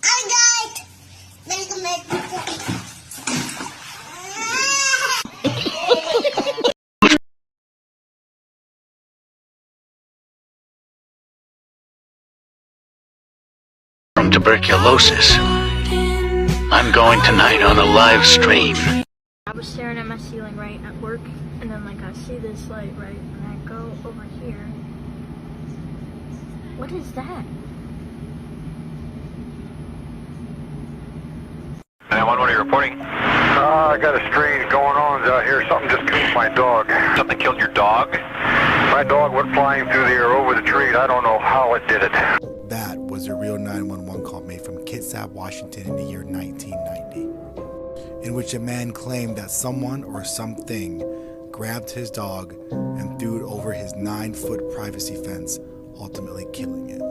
Alright. Welcome back to from tuberculosis. I'm going tonight on a live stream. I was staring at my ceiling right at work, and then like I see this light right, and I go over here. What is that? 911, what are you reporting? I got a strange going on out here. Something just killed my dog. Something killed your dog? My dog went flying through the air over the tree. I don't know how it did it. That was a real 911 call made from Kitsap, Washington in the year 1990, in which a man claimed that someone or something grabbed his dog and threw it over his 9-foot privacy fence, ultimately killing it.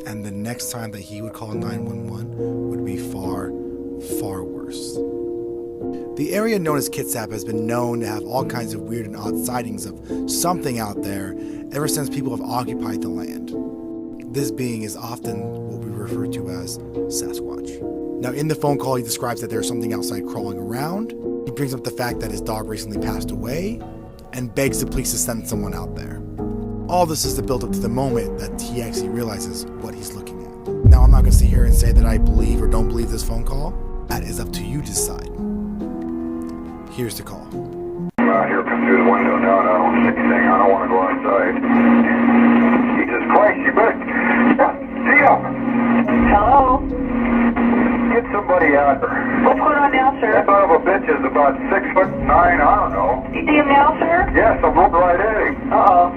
And the next time that he would call 911 would be far, far worse. The area known as Kitsap has been known to have all kinds of weird and odd sightings of something out there ever since people have occupied the land. This being is often what we refer to as Sasquatch. Now, in the phone call, he describes that there's something outside crawling around. He brings up the fact that his dog recently passed away and begs the police to send someone out there. All this is to build up to the moment that he actually realizes what he's looking at. Now, I'm not going to sit here and say that I believe or don't believe this phone call. That is up to you to decide. Here's the call. I'm out here come through the window now and I don't see anything. I don't want to go outside. Jesus Christ, you better... Tia! Hello? Get somebody out there. What's going on now, sir? That son of a bitch is about 6'9", I don't know. You see him now, sir? Yes, I'm looking right at him. Uh-oh.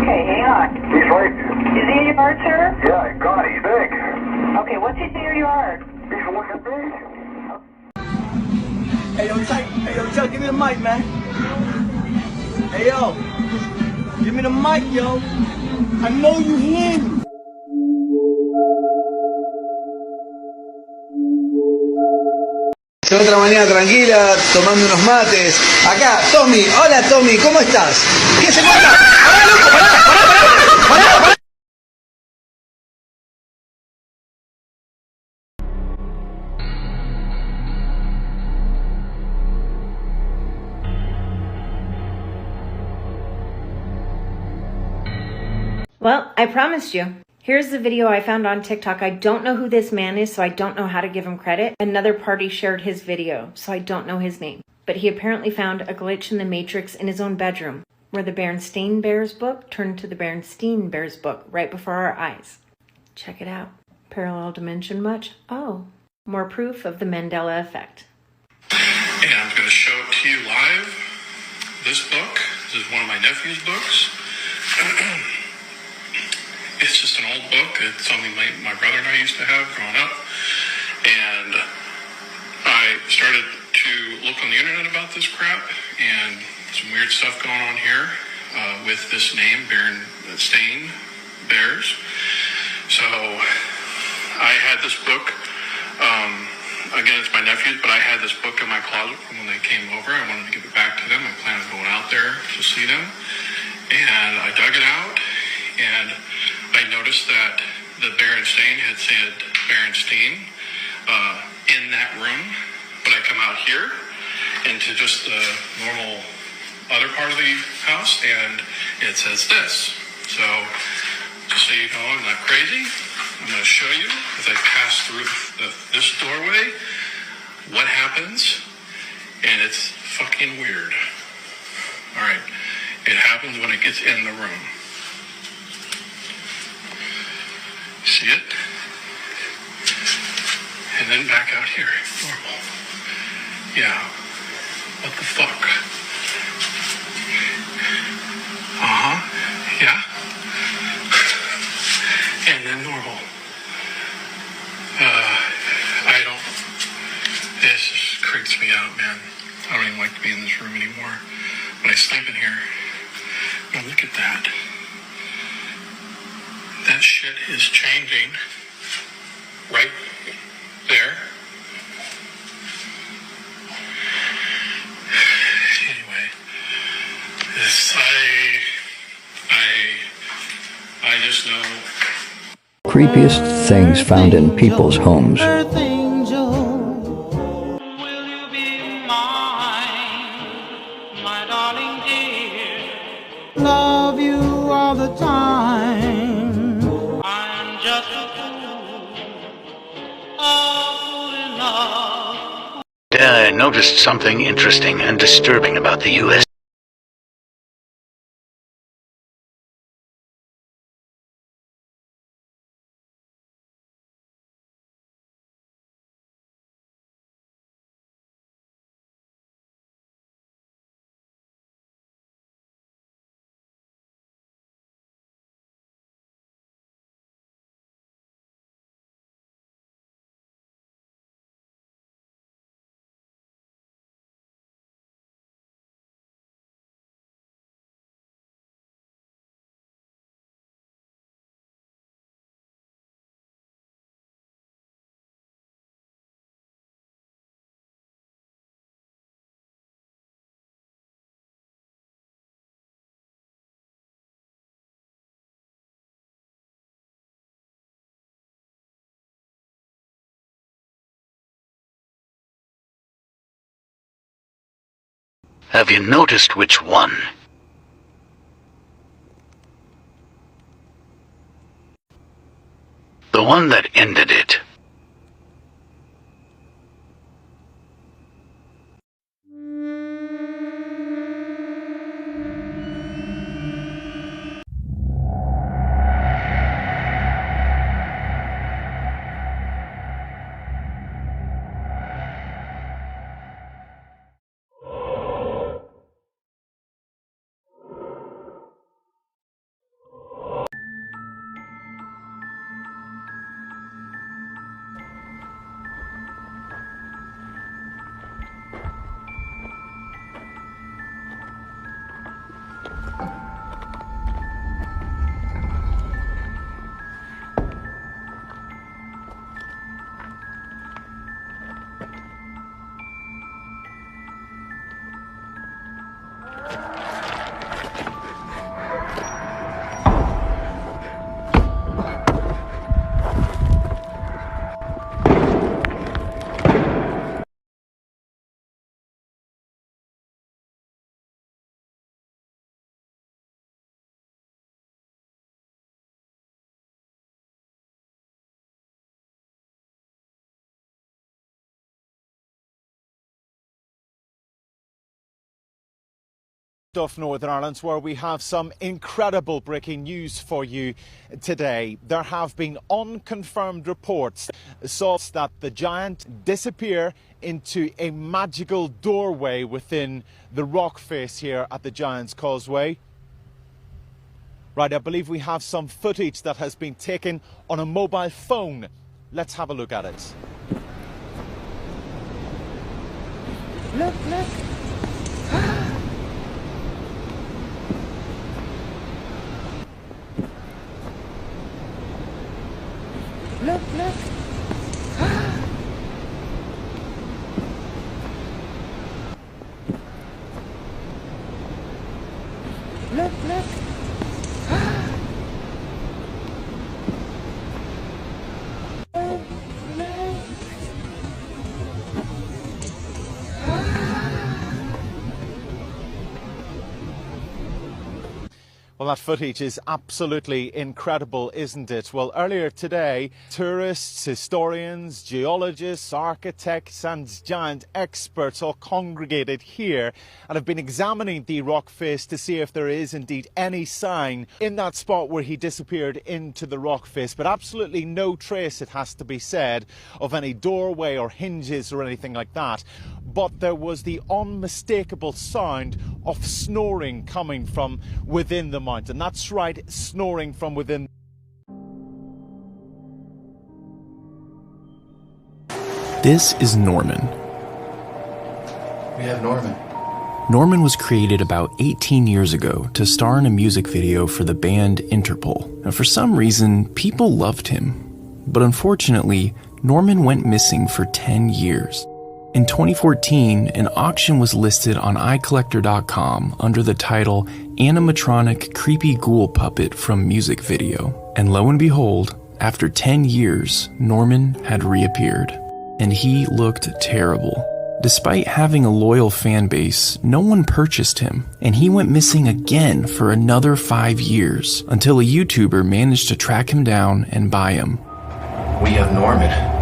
Okay, hang on. He's right... Is he in your yard, sir? Yeah, God, he's big. Okay, what's he in your yard? He's looking big. Hey yo, Chuck, give me the mic, man. Hey yo, give me the mic, yo. I know you hear me. Otra mañana tranquila, tomando unos mates. Acá, Tommy. Hola, Tommy, ¿cómo estás? ¿Qué se cuenta? ¡Pará, loco! ¡Pará! Well, I promised you. Here's the video I found on TikTok. I don't know who this man is, so I don't know how to give him credit. Another party shared his video, so I don't know his name. But he apparently found a glitch in the Matrix in his own bedroom, where the Berenstain Bears book turned to the Berenstein Bears book right before our eyes. Check it out. Parallel dimension much? Oh, more proof of the Mandela effect. And I'm going to show it to you live. This book, this is one of my nephew's books. It's just an old book. It's something my brother and I used to have growing up. And I started to look on the internet about this crap, and some weird stuff going on here with this name, Berenstain Bears. So I had this book. Again, it's my nephew's, but I had this book in my closet from when they came over. I wanted to give it back to them. I planned on going out there to see them. And I dug it out, and I noticed that the Berenstain had said Berenstein in that room, but I come out here into just the normal other part of the house, and it says this. So, just so you know, I'm not crazy. I'm going to show you, as I pass through this doorway, what happens, and it's fucking weird. Alright, it happens when it gets in the room. See it? And then back out here, normal. Yeah, what the fuck? Yeah. And then normal. This just creeps me out, man. I don't even like to be in this room anymore. When I sleep in here, now look at that. That shit is changing right there. Anyway, I just know creepiest things found in people's homes. Earth angel. Will you be mine, my darling dear? Love you all the time. I'm just a fool in love. I noticed something interesting and disturbing about the U.S. Have you noticed which one? The one that ended it. Of Northern Ireland, where we have some incredible breaking news for you today. There have been unconfirmed reports that the giant disappear into a magical doorway within the rock face here at the Giant's Causeway. Right, I believe we have some footage that has been taken on a mobile phone. Let's have a look at it. Look, look. Look, look. Look, look. Well, that footage is absolutely incredible, isn't it? Well, earlier today, tourists, historians, geologists, architects and giant experts all congregated here and have been examining the rock face to see if there is indeed any sign in that spot where he disappeared into the rock face. But absolutely no trace, it has to be said, of any doorway or hinges or anything like that. But there was the unmistakable sound of snoring coming from within the mountain. That's right, snoring from within. This is Norman. We have Norman. Norman was created about 18 years ago to star in a music video for the band Interpol. And for some reason, people loved him. But unfortunately, Norman went missing for 10 years. In 2014, an auction was listed on iCollector.com under the title Animatronic Creepy Ghoul Puppet from Music Video. And lo and behold, after 10 years, Norman had reappeared, and he looked terrible. Despite having a loyal fan base, no one purchased him, and he went missing again for another 5 years until a YouTuber managed to track him down and buy him. We have Norman.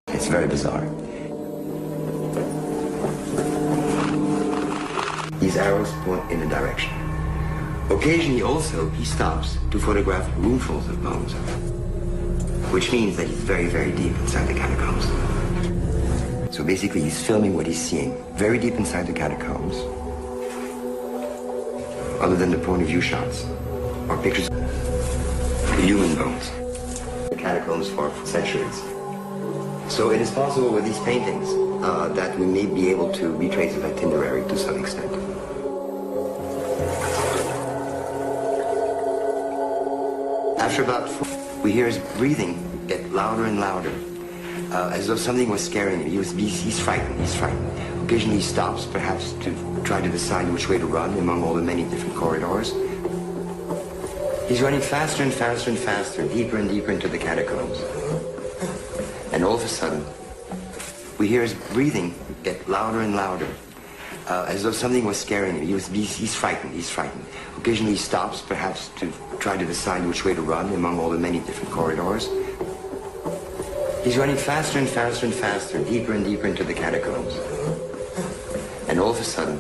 It's very bizarre. These arrows point in a direction. Occasionally also, he stops to photograph roomfuls of bones, which means that he's very, very deep inside the catacombs. So basically, he's filming what he's seeing very deep inside the catacombs, other than the point of view shots or pictures of human bones. The catacombs for centuries. So it is possible with these paintings that we may be able to retrace his itinerary to some extent. After about 4, we hear his breathing get louder and louder, as though something was scaring him. He's frightened, he's frightened. Occasionally he stops, perhaps to try to decide which way to run among all the many different corridors. He's running faster and faster and faster, deeper and deeper into the catacombs. And all of a sudden, we hear his breathing get louder and louder, as though something was scaring him. He's frightened, he's frightened. Occasionally he stops, perhaps to try to decide which way to run among all the many different corridors. He's running faster and faster and faster, deeper and deeper into the catacombs. And all of a sudden,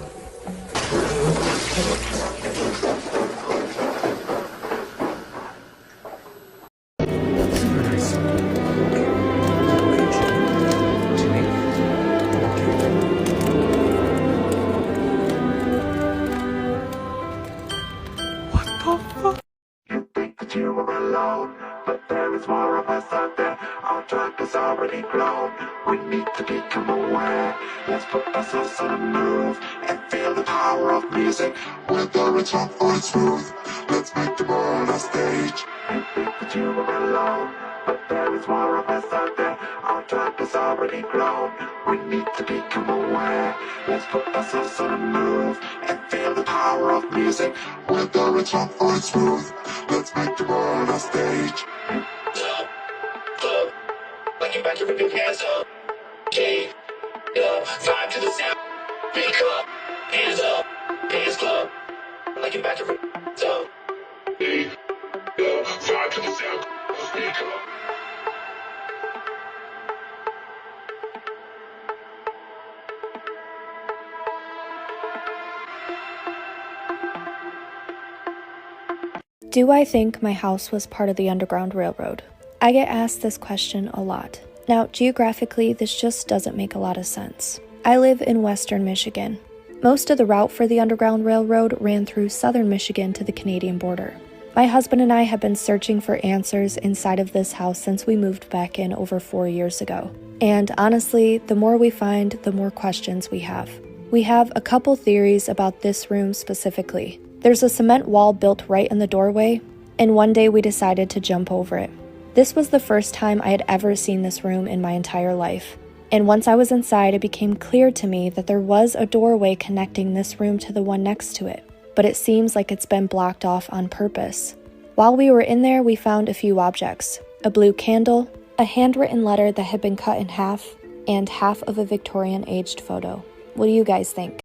Do I think my house was part of the Underground Railroad? I get asked this question a lot. Now, geographically, this just doesn't make a lot of sense. I live in western Michigan. Most of the route for the Underground Railroad ran through southern Michigan to the Canadian border. My husband and I have been searching for answers inside of this house since we moved back in over 4 years ago. And honestly, the more we find, the more questions we have. We have a couple theories about this room specifically. There's a cement wall built right in the doorway, and one day we decided to jump over it. This was the first time I had ever seen this room in my entire life. And once I was inside, it became clear to me that there was a doorway connecting this room to the one next to it, but it seems like it's been blocked off on purpose. While we were in there, we found a few objects: a blue candle, a handwritten letter that had been cut in half, and half of a Victorian aged photo. What do you guys think?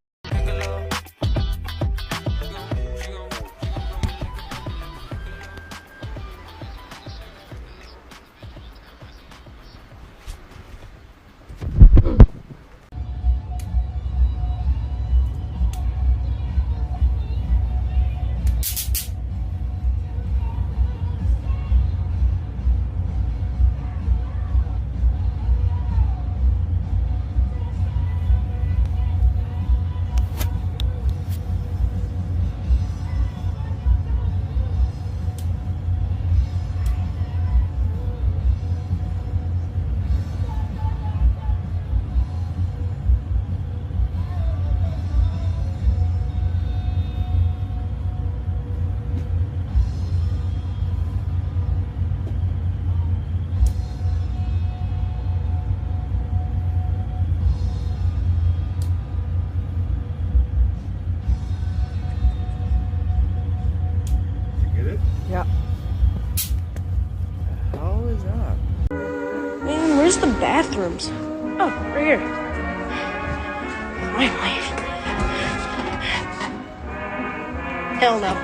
Oh, right here. Finally. Hell no.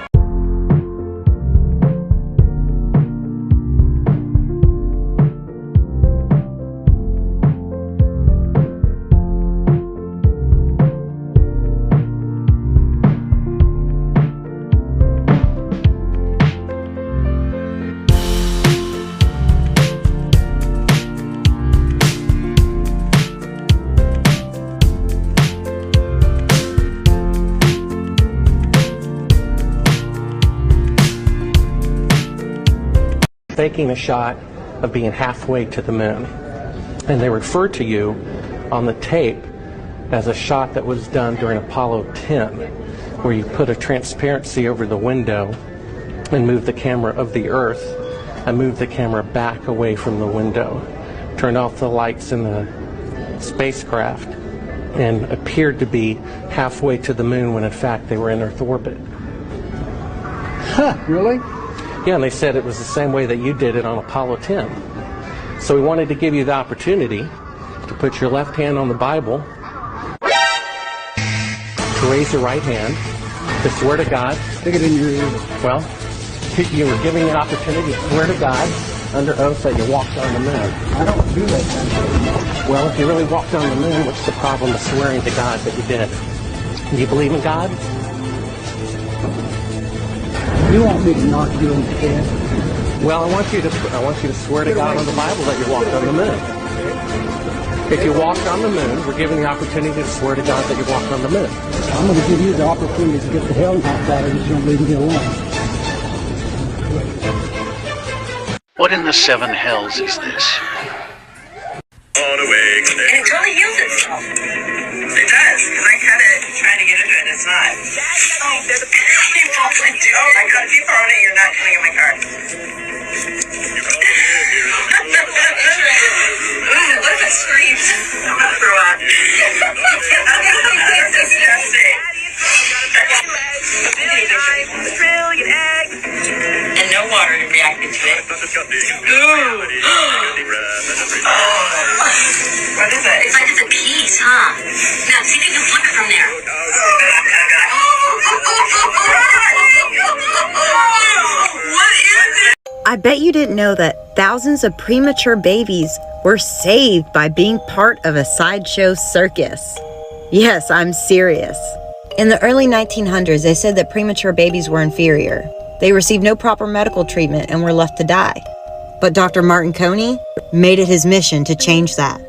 Taking a shot of being halfway to the moon. And they refer to you on the tape as a shot that was done during Apollo 10, where you put a transparency over the window and moved the camera of the Earth and moved the camera back away from the window, turned off the lights in the spacecraft, and appeared to be halfway to the moon when in fact they were in Earth orbit. Huh, really? Yeah, and they said it was the same way that you did it on Apollo 10. So we wanted to give you the opportunity to put your left hand on the Bible, to raise your right hand, to swear to God. Stick it in your ear. Well, you were giving an opportunity to swear to God under oath that you walked on the moon. I don't do that kind of thing. Well, if you really walked on the moon, what's the problem with swearing to God that you did? Do you believe in God? You want me to knock you in the head? Well, I want you to swear to God on the Bible that you walked on the moon. If you walked on the moon, we're giving the opportunity to swear to God that you walked on the moon. I'm going to give you the opportunity to get the hell knocked out of you if you don't leave me alone. What in the seven hells is this? And it totally heals itself. It does, because I cut it trying to get into it, and it's not. Oh, there's a oh, I cut you throwing it, you're not coming in my car. What if it screams? I'm gonna throw up. That's disgusting. Australian egg. And no water reacted to it. Ooh. What is it? It's like it's a piece, huh? Now, see if you can flip it from there. What is it? I bet you didn't know that thousands of premature babies were saved by being part of a sideshow circus. Yes, I'm serious. In the early 1900s, they said that premature babies were inferior. They received no proper medical treatment and were left to die. But Dr. Martin Coney made it his mission to change that.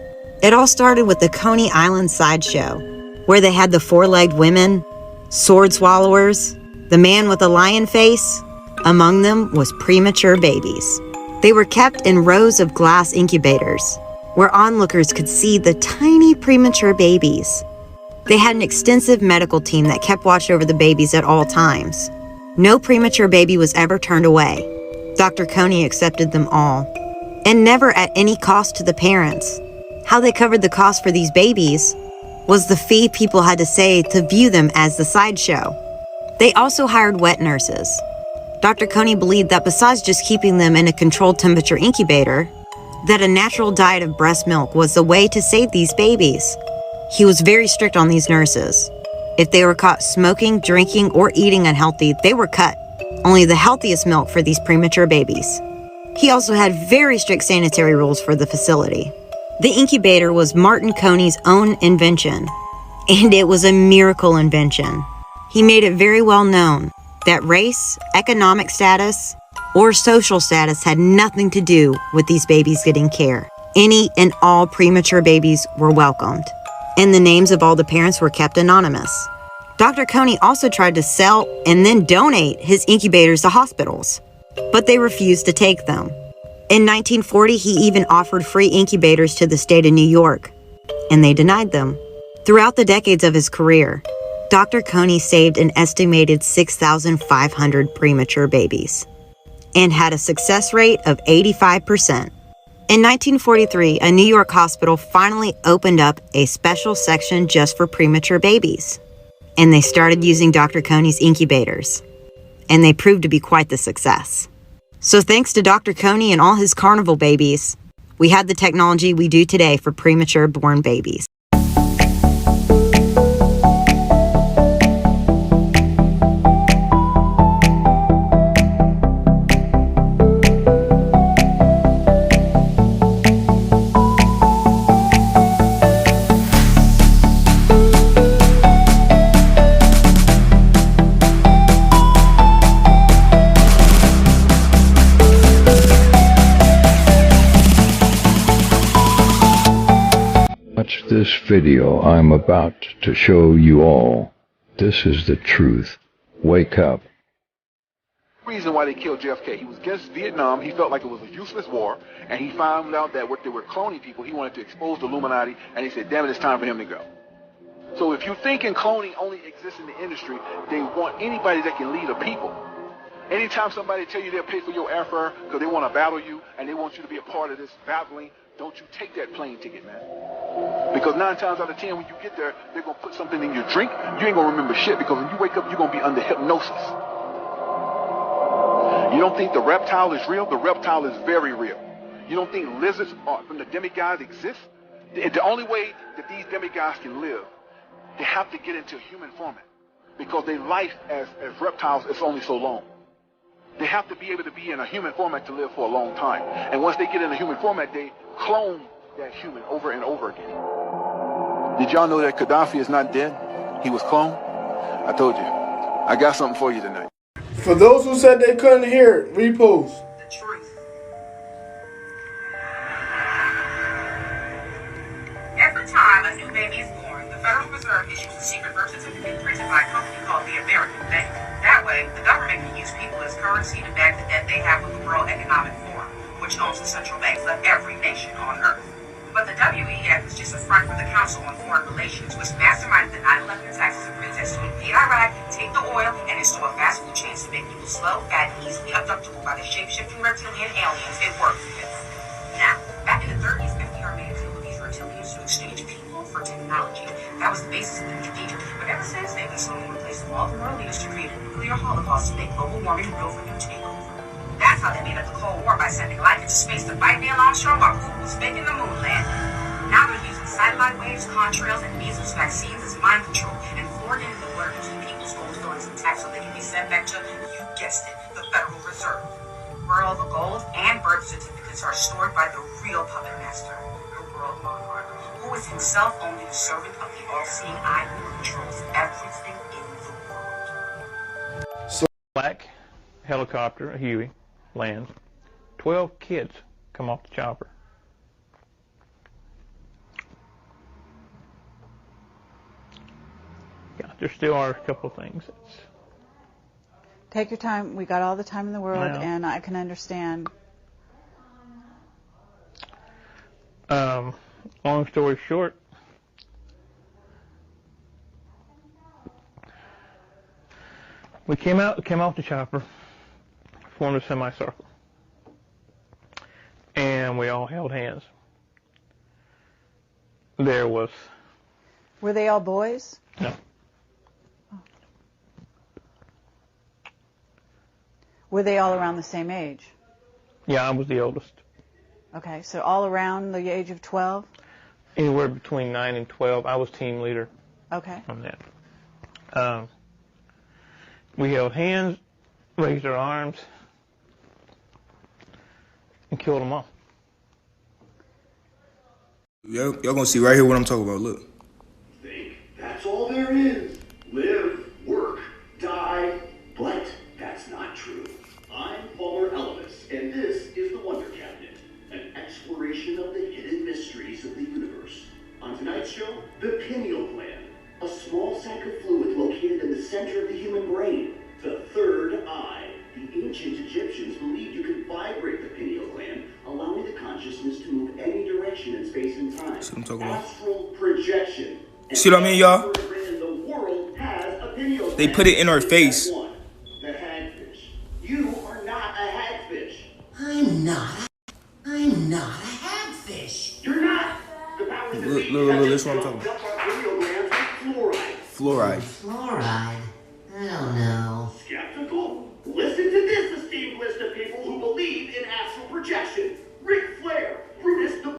It all started with the Coney Island sideshow, where they had the four-legged women, sword swallowers, the man with a lion face. Among them was premature babies. They were kept in rows of glass incubators, where onlookers could see the tiny premature babies. They had an extensive medical team that kept watch over the babies at all times. No premature baby was ever turned away. Dr. Coney accepted them all, and never at any cost to the parents. How they covered the cost for these babies was the fee people had to say to view them as the sideshow. They also hired wet nurses. Dr. Coney believed that besides just keeping them in a controlled temperature incubator, that a natural diet of breast milk was the way to save these babies. He was very strict on these nurses. If they were caught smoking, drinking, or eating unhealthy, they were cut. Only the healthiest milk for these premature babies. He also had very strict sanitary rules for the facility. The incubator was Martin Coney's own invention, and it was a miracle invention. He made it very well known that race, economic status, or social status had nothing to do with these babies getting care. Any and all premature babies were welcomed, and the names of all the parents were kept anonymous. Dr. Coney also tried to sell and then donate his incubators to hospitals, but they refused to take them. In 1940, he even offered free incubators to the state of New York, and they denied them. Throughout the decades of his career, Dr. Coney saved an estimated 6,500 premature babies and had a success rate of 85%. In 1943, a New York hospital finally opened up a special section just for premature babies, and they started using Dr. Coney's incubators, and they proved to be quite the success. So thanks to Dr. Coney and all his carnival babies, we had the technology we do today for premature born babies. Watch this video I'm about to show you all. This is the truth. Wake up. Reason why they killed JFK. He was against Vietnam. He felt like it was a useless war, and he found out that what they were cloning people. He wanted to expose the Illuminati, and he said, damn it, it's time for him to go. So if you think cloning only exists in the industry, they want anybody that can lead a people. Anytime somebody tell you they'll pay for your airfare because they want to battle you and they want you to be a part of this battling, don't you take that plane ticket, man. Because 9 times out of 10, when you get there, they're going to put something in your drink. You ain't going to remember shit because when you wake up, you're going to be under hypnosis. You don't think the reptile is real? The reptile is very real. You don't think lizards from the demigods exist? The only way that these demigods can live, they have to get into human format because their life as reptiles is only so long. They have to be able to be in a human format to live for a long time. And once they get in a human format, they clone that human over and over again. Did y'all know that Gaddafi is not dead? He was cloned? I told you. I got something for you tonight. For those who said they couldn't hear it, repost. The truth. Every time a new baby is born, the Federal Reserve issues a secret birth certificate printed by a company called the American Bank. That way, the government can use people as currency to back the debt they have with the World Economic Forum, which owns the central banks of every nation on Earth. But the WEF is just a front for the Council on Foreign Relations, which masterminded the 9/11 attacks as a pretext to invade Iraq, take the oil, and install fast food chains to make people slow, fat, and easily abductible by the shape-shifting reptilian aliens. It worked for this. Now, back in the 30s, FDR made a deal with these reptilians to exchange people for technology. That was the basis of the New Deal. But ever since, they've been slowly replacing all the world leaders to create a nuclear holocaust to make global warming real for new takeover. That's how they made up the Cold War by sending life into space to fight Neil Armstrong while Putin was faking the moon landing. Now they're using satellite waves, contrails, and measles vaccines as mind control and fluoridating the blood to keep people's gold fillings intact so they can be sent back to, you guessed it, the Federal Reserve, where all the gold and birth certificates are stored by the real puppet master, the world monarch, who is himself only the servant of the all-seeing eye who controls everything in the world. Black helicopter, a Huey, lands. 12 kids come off the chopper. Yeah, there still are a couple of things. Take your time. We got all the time in the world, Yeah. and I can understand. Long story short, we came off the chopper, formed a semicircle, and we all held hands. There was... Were they all boys? No. Were they all around the same age? Yeah, I was the oldest. Okay, so all around the age of 12? Anywhere between 9 and 12. I was team leader. Okay. On that. We held hands, raised our arms, and killed them all. Y'all gonna see right here what I'm talking about. Look. Think that's all there is. Live, work, die. But that's not true. I'm Palmer Elevis, and this is the Wonder Cabinet, an exploration of the hidden mysteries of the universe. On tonight's show, the pineal gland, a small sac of fluid located in the center of the human brain. The third eye. The ancient Egyptians believed you could vibrate the pineal gland, allowing the consciousness to move any direction in space and time. See what I'm talking about? Astral projection. See what I mean, y'all? The world has a pineal gland. They put it in our face. The hagfish. You are not a hagfish. I'm not a hagfish. You're not. The powers that be Look, this is what I'm talking about. Pineal glands with fluoride. Fluoride. Fluoride? I don't know. Skeptical?